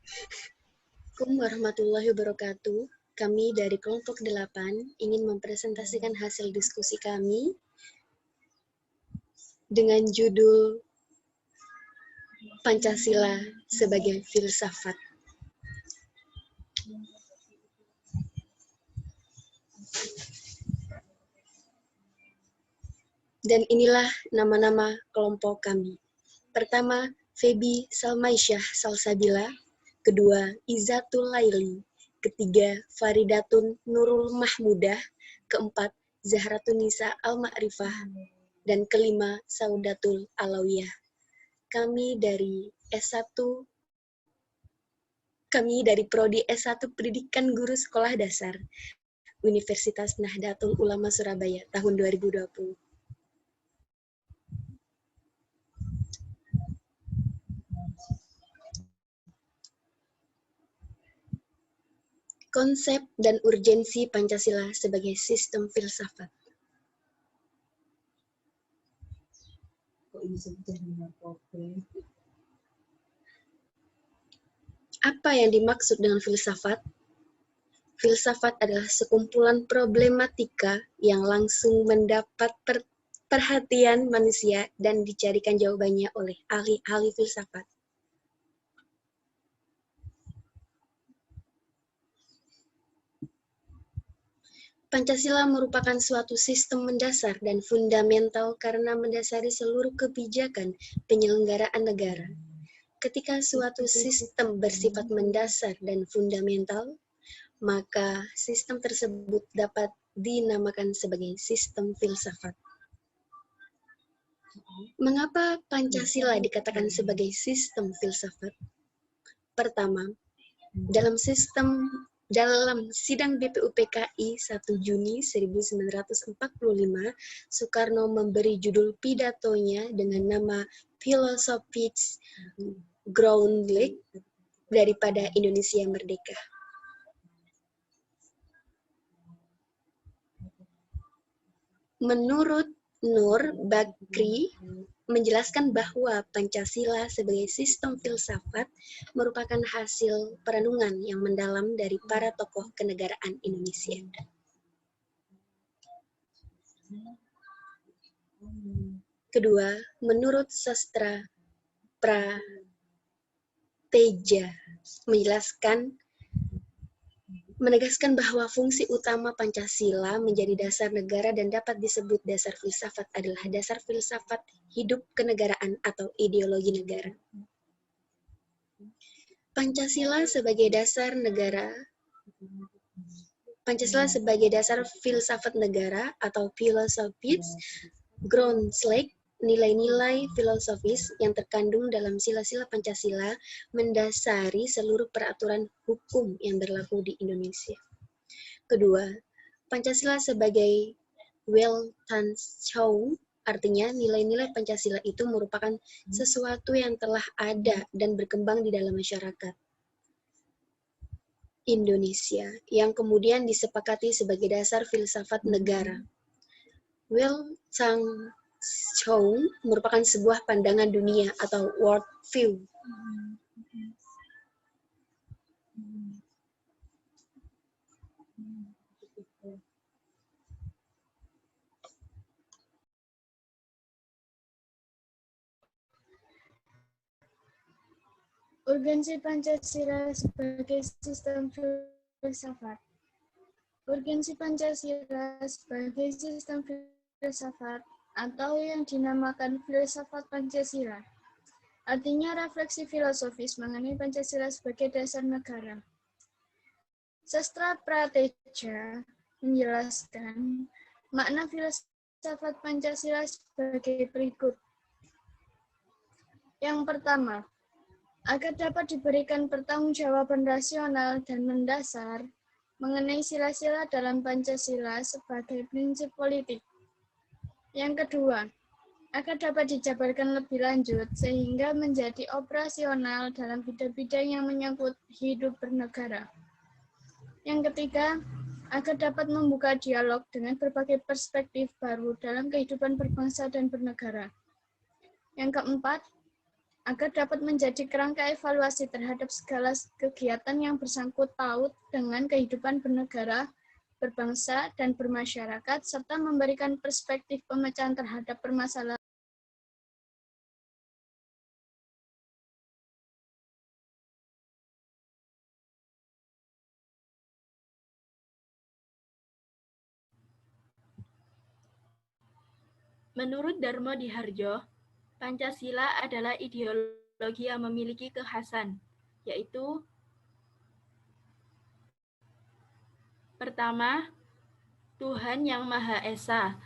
Assalamualaikum warahmatullahi wabarakatuh. Kami dari kelompok 8 ingin mempresentasikan hasil diskusi kami dengan judul Pancasila sebagai Filsafat. Dan inilah nama-nama kelompok kami. Pertama, Febi Salmaisyah Salsabila. Kedua, Izatul Laili. Ketiga, Faridatun Nurul Mahmudah. Keempat, Zahratun Nisa Al-Ma'rifah. Dan kelima, Saudatul Alawiyah. Kami dari Prodi S1 Pendidikan Guru Sekolah Dasar Universitas Nahdlatul Ulama Surabaya tahun 2020. Konsep dan urgensi Pancasila sebagai sistem filsafat. Apa yang dimaksud dengan filsafat? Filsafat adalah sekumpulan problematika yang langsung mendapat perhatian manusia dan dicarikan jawabannya oleh ahli-ahli filsafat. Pancasila merupakan suatu sistem mendasar dan fundamental karena mendasari seluruh kebijakan penyelenggaraan negara. Ketika suatu sistem bersifat mendasar dan fundamental, maka sistem tersebut dapat dinamakan sebagai sistem filsafat. Mengapa Pancasila dikatakan sebagai sistem filsafat? Pertama, dalam sidang BPUPKI 1 Juni 1945, Soekarno memberi judul pidatonya dengan nama Philosophisch Grundlag daripada Indonesia Merdeka. Menurut Nur Bakri, menjelaskan bahwa Pancasila sebagai sistem filsafat merupakan hasil perenungan yang mendalam dari para tokoh kenegaraan Indonesia. Kedua, menurut sastra Prateja, menegaskan bahwa fungsi utama Pancasila menjadi dasar negara dan dapat disebut dasar filsafat adalah dasar filsafat hidup kenegaraan atau ideologi negara. Pancasila sebagai dasar filsafat negara atau Philosophisch Grundlag, nilai-nilai filosofis yang terkandung dalam sila-sila Pancasila mendasari seluruh peraturan hukum yang berlaku di Indonesia. Kedua, Pancasila sebagai Weltanschauung, artinya nilai-nilai Pancasila itu merupakan sesuatu yang telah ada dan berkembang di dalam masyarakat Indonesia yang kemudian disepakati sebagai dasar filsafat negara. Weltanschauung merupakan sebuah pandangan dunia atau world view. Urgensi Pancasila sebagai sistem filsafat. Urgensi Pancasila sebagai sistem filsafat atau yang dinamakan filsafat Pancasila. Artinya refleksi filosofis mengenai Pancasila sebagai dasar negara. Sastra Prateja menjelaskan makna filsafat Pancasila sebagai berikut. Yang pertama, agar dapat diberikan pertanggungjawaban rasional dan mendasar mengenai sila-sila dalam Pancasila sebagai prinsip politik. Yang kedua, agar dapat dijabarkan lebih lanjut sehingga menjadi operasional dalam bidang-bidang yang menyangkut hidup bernegara. Yang ketiga, agar dapat membuka dialog dengan berbagai perspektif baru dalam kehidupan berbangsa dan bernegara. Yang keempat, agar dapat menjadi kerangka evaluasi terhadap segala kegiatan yang bersangkut paut dengan kehidupan bernegara, berbangsa, dan bermasyarakat, serta memberikan perspektif pemecahan terhadap permasalahan. Menurut Darmo Diharjo, Pancasila adalah ideologi yang memiliki kekhasan, yaitu pertama, Tuhan yang Maha Esa.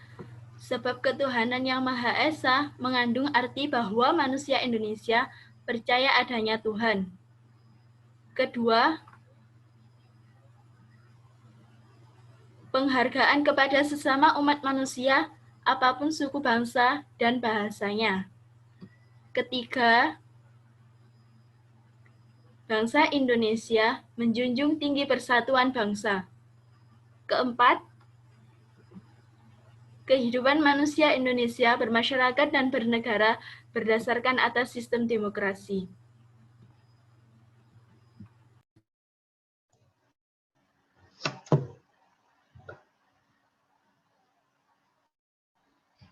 Sebab ketuhanan yang Maha Esa mengandung arti bahwa manusia Indonesia percaya adanya Tuhan. Kedua, penghargaan kepada sesama umat manusia, apapun suku bangsa dan bahasanya. Ketiga, bangsa Indonesia menjunjung tinggi persatuan bangsa. Keempat, kehidupan manusia Indonesia bermasyarakat dan bernegara berdasarkan atas sistem demokrasi.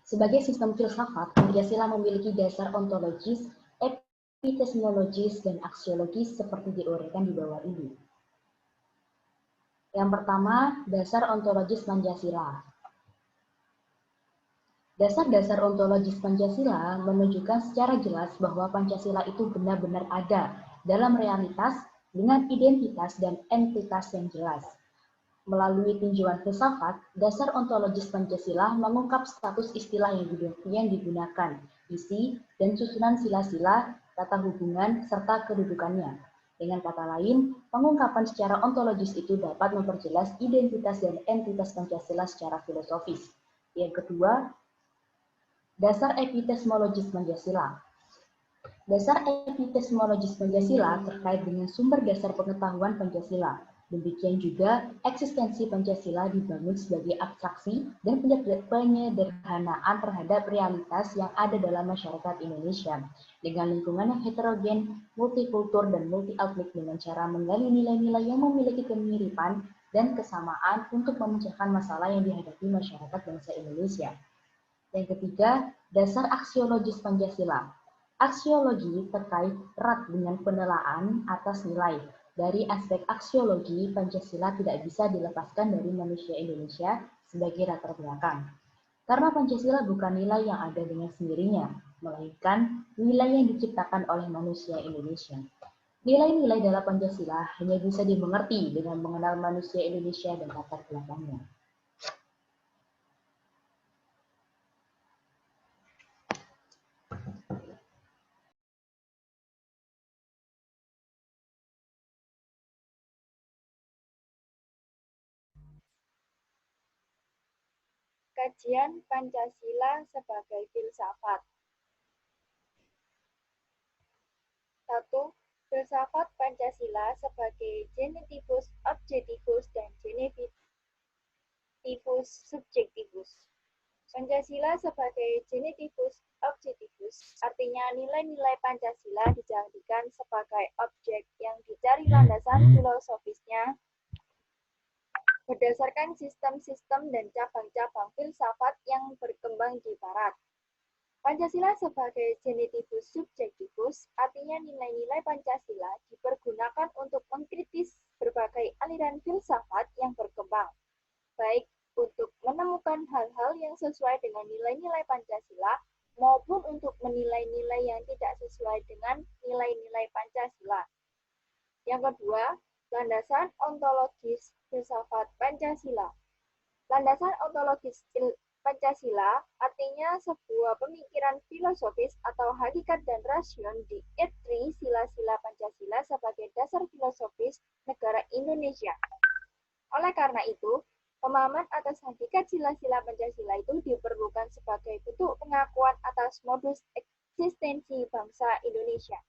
Sebagai sistem filsafat, Pancasila memiliki dasar ontologis, epistemologis, dan aksiologis seperti diuraikan di bawah ini. Yang pertama, dasar ontologis Pancasila. Dasar-dasar ontologis Pancasila menunjukkan secara jelas bahwa Pancasila itu benar-benar ada dalam realitas dengan identitas dan entitas yang jelas. Melalui tinjauan filsafat, dasar ontologis Pancasila mengungkap status istilah yang digunakan, isi, dan susunan sila-sila, tata hubungan, serta kedudukannya. Dengan kata lain, pengungkapan secara ontologis itu dapat memperjelas identitas dan entitas Pancasila secara filosofis. Yang kedua, dasar epistemologis Pancasila. Dasar epistemologis Pancasila terkait dengan sumber dasar pengetahuan Pancasila. Demikian juga, eksistensi Pancasila dibangun sebagai abstraksi dan penyederhanaan terhadap realitas yang ada dalam masyarakat Indonesia, dengan lingkungan yang heterogen, multikultur, dan multi-etnik dengan cara menggali nilai-nilai yang memiliki kemiripan dan kesamaan untuk memecahkan masalah yang dihadapi masyarakat bangsa Indonesia. Yang ketiga, dasar aksiologis Pancasila. Aksiologi terkait erat dengan penelaan atas nilai. Dari aspek aksiologi, Pancasila tidak bisa dilepaskan dari manusia Indonesia sebagai latar belakang. Karena Pancasila bukan nilai yang ada dengan sendirinya, melainkan nilai yang diciptakan oleh manusia Indonesia. Nilai-nilai dalam Pancasila hanya bisa dimengerti dengan mengenal manusia Indonesia dan latar belakangnya. Kajian Pancasila sebagai filsafat. 1. Filsafat Pancasila sebagai genitivus objektivus dan genitivus subjektivus. Pancasila sebagai genitivus objektivus, artinya nilai-nilai Pancasila dijadikan sebagai objek yang dicari landasan filosofisnya berdasarkan sistem-sistem dan cabang-cabang filsafat yang berkembang di Barat. Pancasila sebagai genitivus subjektivus, artinya nilai-nilai Pancasila dipergunakan untuk mengkritis berbagai aliran filsafat yang berkembang, baik untuk menemukan hal-hal yang sesuai dengan nilai-nilai Pancasila maupun untuk menilai nilai yang tidak sesuai dengan nilai-nilai Pancasila. Yang kedua, landasan ontologis filsafat Pancasila. Landasan ontologis Pancasila artinya sebuah pemikiran filosofis atau hakikat dan rasion dietri sila-sila Pancasila sebagai dasar filosofis negara Indonesia. Oleh karena itu, pemahaman atas hakikat sila-sila Pancasila itu diperlukan sebagai bentuk pengakuan atas modus eksistensi bangsa Indonesia.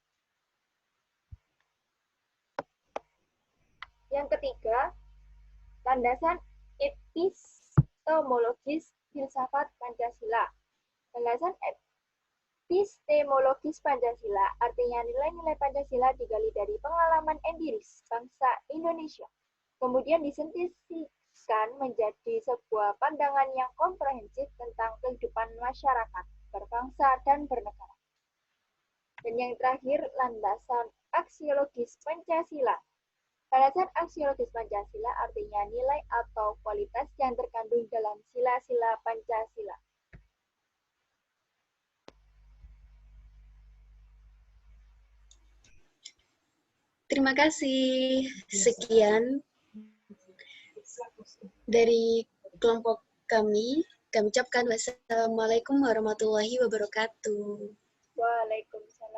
Yang ketiga, landasan epistemologis filsafat Pancasila. Landasan Epistemologis Pancasila, artinya nilai-nilai Pancasila digali dari pengalaman empiris bangsa Indonesia, kemudian disintetiskan menjadi sebuah pandangan yang komprehensif tentang kehidupan masyarakat, berbangsa, dan bernegara. Dan yang terakhir, landasan aksiologis Pancasila. Landasan aksiologis Pancasila artinya nilai atau kualitas yang terkandung dalam sila-sila Pancasila. Terima kasih. Sekian dari kelompok kami. Kami ucapkan wassalamualaikum warahmatullahi wabarakatuh. Waalaikumsalam.